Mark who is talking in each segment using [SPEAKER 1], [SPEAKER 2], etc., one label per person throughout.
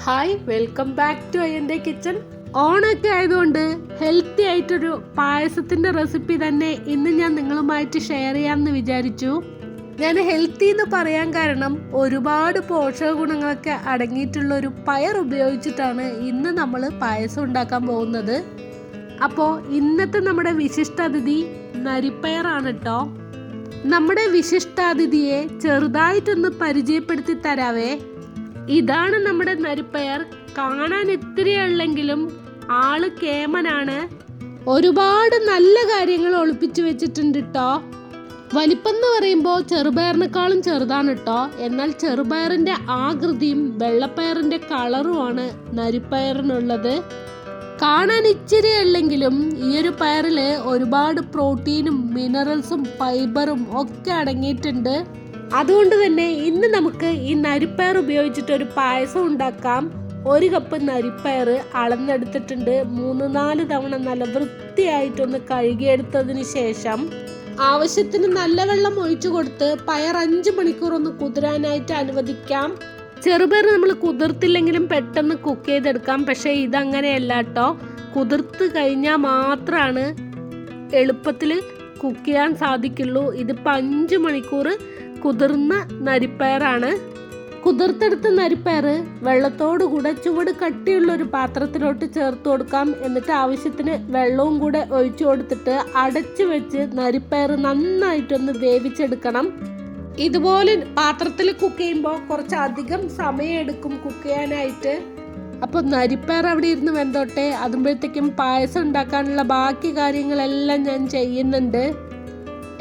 [SPEAKER 1] Hi, welcome back to അയ്യൻ്റെ kitchen. ഓണൊക്കെ ആയതുകൊണ്ട് ഹെൽത്തി ആയിട്ടൊരു പായസത്തിൻ്റെ റെസിപ്പി തന്നെ ഇന്ന് ഞാൻ നിങ്ങളുമായിട്ട് ഷെയർ ചെയ്യാമെന്ന് വിചാരിച്ചു. ഞാൻ ഹെൽത്തി എന്ന് പറയാൻ കാരണം ഒരുപാട് പോഷക ഗുണങ്ങളൊക്കെ അടങ്ങിയിട്ടുള്ള ഒരു പയർ ഉപയോഗിച്ചിട്ടാണ് ഇന്ന് നമ്മൾ പായസം ഉണ്ടാക്കാൻ പോകുന്നത്. അപ്പോൾ ഇന്നത്തെ നമ്മുടെ വിശിഷ്ടാതിഥി നരിപ്പയറാണ് കേട്ടോ. നമ്മുടെ വിശിഷ്ടാതിഥിയെ ചെറുതായിട്ടൊന്ന് പരിചയപ്പെടുത്തി തരാവേ. ഇതാണ് നമ്മുടെ നരിപ്പയർ. കാണാൻ ഇത്തിരിയുള്ളെങ്കിലും ആള് കേമനാണ്. ഒരുപാട് നല്ല കാര്യങ്ങൾ ഒളിപ്പിച്ചു വെച്ചിട്ടുണ്ട് കേട്ടോ. വലിപ്പം എന്ന് പറയുമ്പോൾ ചെറുപയറിനേക്കാളും ചെറുതാണ് കേട്ടോ. എന്നാൽ ചെറുപയറിന്റെ ആകൃതിയും വെള്ളപ്പയറിന്റെ കളറുമാണ് നരിപ്പയറിനുള്ളത്. കാണാൻ ഇച്ചിരി ഉള്ളെങ്കിലും ഈ ഒരു പയറിൽ ഒരുപാട് പ്രോട്ടീനും മിനറൽസും ഫൈബറും ഒക്കെ അടങ്ങിയിട്ടുണ്ട്. അതുകൊണ്ട് തന്നെ ഇന്ന് നമുക്ക് ഈ നരിപ്പയർ ഉപയോഗിച്ചിട്ട് ഒരു പായസം ഉണ്ടാക്കാം. 1 കപ്പ് നരിപ്പയർ അളന്നെടുത്തിട്ടുണ്ട്. 3-4 തവണ നല്ല വൃത്തിയായിട്ടൊന്ന് കഴുകിയെടുത്തതിന് ശേഷം ആവശ്യത്തിന് നല്ല വെള്ളം ഒഴിച്ചു കൊടുത്ത് പയർ 5 മണിക്കൂർ ഒന്ന് കുതിരാനായിട്ട് അനുവദിക്കാം. ചെറുപയർ നമ്മൾ കുതിർത്തില്ലെങ്കിലും പെട്ടെന്ന് കുക്ക് ചെയ്തെടുക്കാം. പക്ഷേ ഇതങ്ങനെയല്ല കേട്ടോ. കുതിർത്ത് കഴിഞ്ഞാൽ മാത്രമാണ് എളുപ്പത്തിൽ കുക്ക് ചെയ്യാൻ സാധിക്കുള്ളൂ. ഇതിപ്പോൾ 5 മണിക്കൂർ കുതിർന്ന നരിപ്പയറാണ്. കുതിർത്തെടുത്ത നരിപ്പയർ വെള്ളത്തോടു കൂടെ ചുവട് കട്ടിയുള്ള ഒരു പാത്രത്തിലോട്ട് ചേർത്ത് കൊടുക്കാം. എന്നിട്ട് ആവശ്യത്തിന് വെള്ളവും കൂടെ ഒഴിച്ചു കൊടുത്തിട്ട് അടച്ചു വെച്ച് നരിപ്പയർ നന്നായിട്ടൊന്ന് വേവിച്ചെടുക്കണം. ഇതുപോലെ പാത്രത്തിൽ കുക്ക് ചെയ്യുമ്പോൾ കുറച്ചധികം സമയം എടുക്കും കുക്ക് ചെയ്യാനായിട്ട്. അപ്പോൾ നരിപ്പയർ അവിടെ ഇരുന്ന് വെന്തോട്ടെ. അതുമ്പോഴത്തേക്കും പായസം ഉണ്ടാക്കാനുള്ള ബാക്കി കാര്യങ്ങളെല്ലാം ഞാൻ ചെയ്യുന്നുണ്ട്.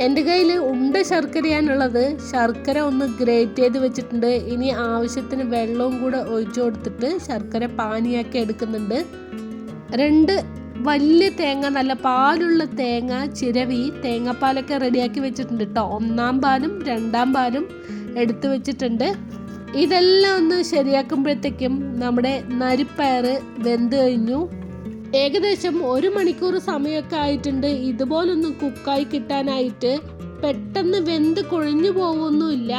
[SPEAKER 1] എൻ്റെ കയ്യിൽ ഉണ്ട ശർക്കരയാണുള്ളത്. ശർക്കര ഒന്ന് ഗ്രേറ്റ് ചെയ്ത് വെച്ചിട്ടുണ്ട്. ഇനി ആവശ്യത്തിന് വെള്ളവും കൂടെ ഒഴിച്ചു കൊടുത്തിട്ട് ശർക്കര പാനിയാക്കി എടുക്കുന്നുണ്ട്. 2 വലിയ തേങ്ങ, നല്ല പാലുള്ള തേങ്ങ ചിരവി തേങ്ങാപ്പാലൊക്കെ റെഡിയാക്കി വെച്ചിട്ടുണ്ട് കേട്ടോ. 1-ാം പാലും 2-ാം പാലും എടുത്തു വെച്ചിട്ടുണ്ട്. ഇതെല്ലാം ഒന്ന് ശരിയാക്കുമ്പോഴത്തേക്കും നമ്മുടെ നരിപ്പയർ വെന്ത് കഴിഞ്ഞു. ഏകദേശം 1 മണിക്കൂർ സമയമൊക്കെ ആയിട്ടുണ്ട് ഇതുപോലൊന്ന് കുക്കായി കിട്ടാനായിട്ട്. പെട്ടെന്ന് വെന്ത് കുഴഞ്ഞു പോകുന്നില്ല.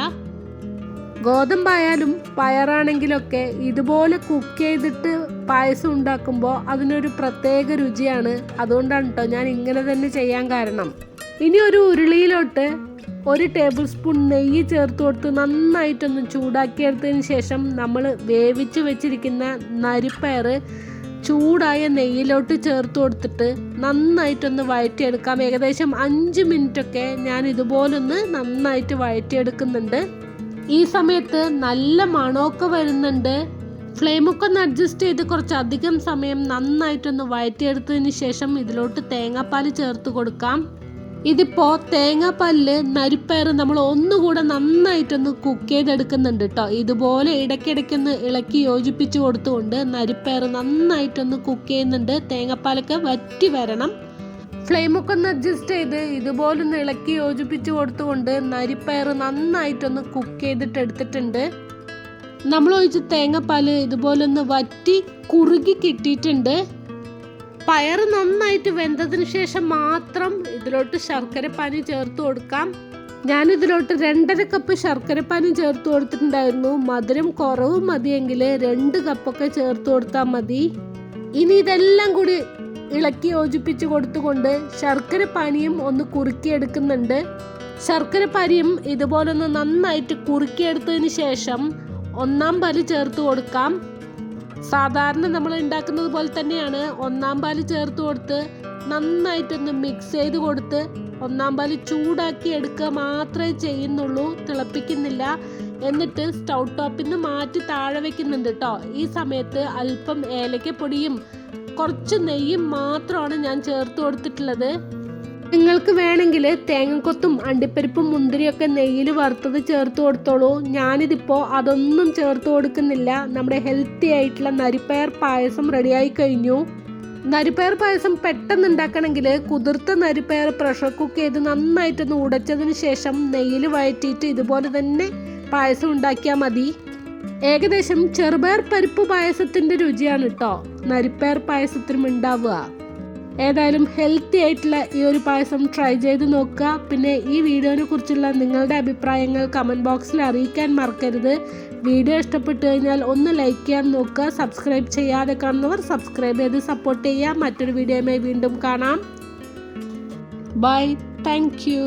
[SPEAKER 1] ഗോതമ്പായാലും പയറാണെങ്കിലൊക്കെ ഇതുപോലെ കുക്ക് ചെയ്തിട്ട് പായസം ഉണ്ടാക്കുമ്പോൾ അതിനൊരു പ്രത്യേക രുചിയാണ്. അതുകൊണ്ടാണ് കേട്ടോ ഞാൻ ഇങ്ങനെ തന്നെ ചെയ്യാൻ കാരണം. ഇനി ഒരു ഉരുളിയിലോട്ട് 1 ടേബിൾ സ്പൂൺ നെയ്യ് ചേർത്ത് കൊടുത്ത് നന്നായിട്ടൊന്ന് ചൂടാക്കിയെടുത്തതിന് ശേഷം നമ്മൾ വേവിച്ച് വെച്ചിരിക്കുന്ന നരിപ്പയർ ചൂടായ നെയ്യിലോട്ട് ചേർത്ത് കൊടുത്തിട്ട് നന്നായിട്ടൊന്ന് വഴറ്റിയെടുക്കാം. ഏകദേശം 5 മിനിറ്റൊക്കെ ഞാൻ ഇതുപോലൊന്ന് നന്നായിട്ട് വഴറ്റിയെടുക്കുന്നുണ്ട്. ഈ സമയത്ത് നല്ല മണമൊക്കെ വരുന്നുണ്ട്. ഫ്ലെയിമൊക്കെ ഒന്ന് അഡ്ജസ്റ്റ് ചെയ്ത് കുറച്ചധികം സമയം നന്നായിട്ടൊന്ന് വഴറ്റിയെടുത്തതിന് ശേഷം ഇതിലോട്ട് തേങ്ങാപ്പാൽ ചേർത്ത് കൊടുക്കാം. ഇതിപ്പോൾ തേങ്ങാപ്പാലിൽ നരിപ്പയർ നമ്മൾ ഒന്നുകൂടെ നന്നായിട്ടൊന്ന് കുക്ക് ചെയ്തെടുക്കുന്നുണ്ട് കേട്ടോ. ഇതുപോലെ ഇടയ്ക്കിടയ്ക്കൊന്ന് ഇളക്കി യോജിപ്പിച്ച് കൊടുത്തുകൊണ്ട് നരിപ്പയർ നന്നായിട്ടൊന്ന് കുക്ക് ചെയ്യുന്നുണ്ട്. തേങ്ങാപ്പാലൊക്കെ വറ്റി വരണം. ഫ്ലെയിമൊക്കെ ഒന്ന് അഡ്ജസ്റ്റ് ചെയ്ത് ഇതുപോലൊന്ന് ഇളക്കി യോജിപ്പിച്ച് കൊടുത്തുകൊണ്ട് നരിപ്പയർ നന്നായിട്ടൊന്ന് കുക്ക് ചെയ്തിട്ട് എടുത്തിട്ടുണ്ട്. നമ്മൾ ഒഴിച്ച് തേങ്ങാപ്പാൽ ഇതുപോലൊന്ന് വറ്റി കുറുകി കിട്ടിയിട്ടുണ്ട്. പയർ നന്നായിട്ട് വെന്തതിന് ശേഷം മാത്രം ഇതിലോട്ട് ശർക്കരപ്പാനി ചേർത്ത് കൊടുക്കാം. ഞാനിതിലോട്ട് 2.5 കപ്പ് ശർക്കരപ്പാനി ചേർത്ത് കൊടുത്തിട്ടുണ്ടായിരുന്നു. മധുരം കുറവ് മതിയെങ്കിൽ 2 കപ്പൊക്കെ ചേർത്ത് കൊടുത്താൽ മതി. ഇനി ഇതെല്ലാം കൂടി ഇളക്കി യോജിപ്പിച്ച് കൊടുത്തുകൊണ്ട് ശർക്കരപ്പാനിയും ഒന്ന് കുറുക്കിയെടുക്കുന്നുണ്ട്. ശർക്കരപ്പാനിയും ഇതുപോലൊന്ന് നന്നായിട്ട് കുറുക്കിയെടുത്തതിന് ശേഷം 1-ാം പാല് ചേർത്ത് കൊടുക്കാം. സാധാരണ നമ്മൾ ഉണ്ടാക്കുന്നത് പോലെ തന്നെയാണ്. 1-ാം പാല് ചേർത്ത് കൊടുത്ത് നന്നായിട്ടൊന്ന് മിക്സ് ചെയ്ത് കൊടുത്ത് 1-ാം പാല് ചൂടാക്കി എടുക്കുക മാത്രമേ ചെയ്യുന്നുള്ളൂ, തിളപ്പിക്കുന്നില്ല. എന്നിട്ട് സ്റ്റൗ ടോപ്പിൽ നിന്ന് മാറ്റി താഴെ വെക്കുന്നുണ്ട് കേട്ടോ. ഈ സമയത്ത് അല്പം ഏലക്കപ്പൊടിയും കുറച്ച് നെയ്യും മാത്രമാണ് ഞാൻ ചേർത്ത് കൊടുത്തിട്ടുള്ളത്. നിങ്ങൾക്ക് വേണമെങ്കിൽ തേങ്ങക്കൊത്തും അണ്ടിപ്പരിപ്പും മുന്തിരിയൊക്കെ നെയ്യിൽ വറുത്തത് ചേർത്ത് കൊടുത്തോളൂ. ഞാനിതിപ്പോൾ അതൊന്നും ചേർത്ത് കൊടുക്കുന്നില്ല. നമ്മുടെ ഹെൽത്തി ആയിട്ടുള്ള നരിപ്പയർ പായസം റെഡിയായി കഴിഞ്ഞു. നരിപ്പയർ പായസം പെട്ടെന്ന് ഉണ്ടാക്കണമെങ്കിൽ കുതിർത്ത നരിപ്പയർ പ്രഷർ കുക്ക് ചെയ്ത് നന്നായിട്ടൊന്ന് ഉടച്ചതിന് ശേഷം നെയ്യിൽ വഴറ്റിയിട്ട് ഇതുപോലെ തന്നെ പായസം ഉണ്ടാക്കിയാൽ മതി. ഏകദേശം ചെറുപയർ പരിപ്പ് പായസത്തിൻ്റെ രുചിയാണ് കേട്ടോ നരിപ്പയർ പായസത്തിനും ഉണ്ടാവുക. ഏതായാലും ഹെൽത്തി ആയിട്ടുള്ള ഈ ഒരു പായസം ട്രൈ ചെയ്ത് നോക്കുക. പിന്നെ ഈ വീഡിയോനെ കുറിച്ചുള്ള നിങ്ങളുടെ അഭിപ്രായങ്ങൾ കമൻറ്റ് ബോക്സിൽ അറിയിക്കാൻ മറക്കരുത്. വീഡിയോ ഇഷ്ടപ്പെട്ടു കഴിഞ്ഞാൽ ഒന്ന് ലൈക്ക് ചെയ്യാൻ നോക്കുക. സബ്സ്ക്രൈബ് ചെയ്യാതെ കാണുന്നവർ സബ്സ്ക്രൈബ് ചെയ്ത് സപ്പോർട്ട് ചെയ്യുക. മറ്റൊരു വീഡിയോയുമായി വീണ്ടും കാണാം. ബൈ. Thank you.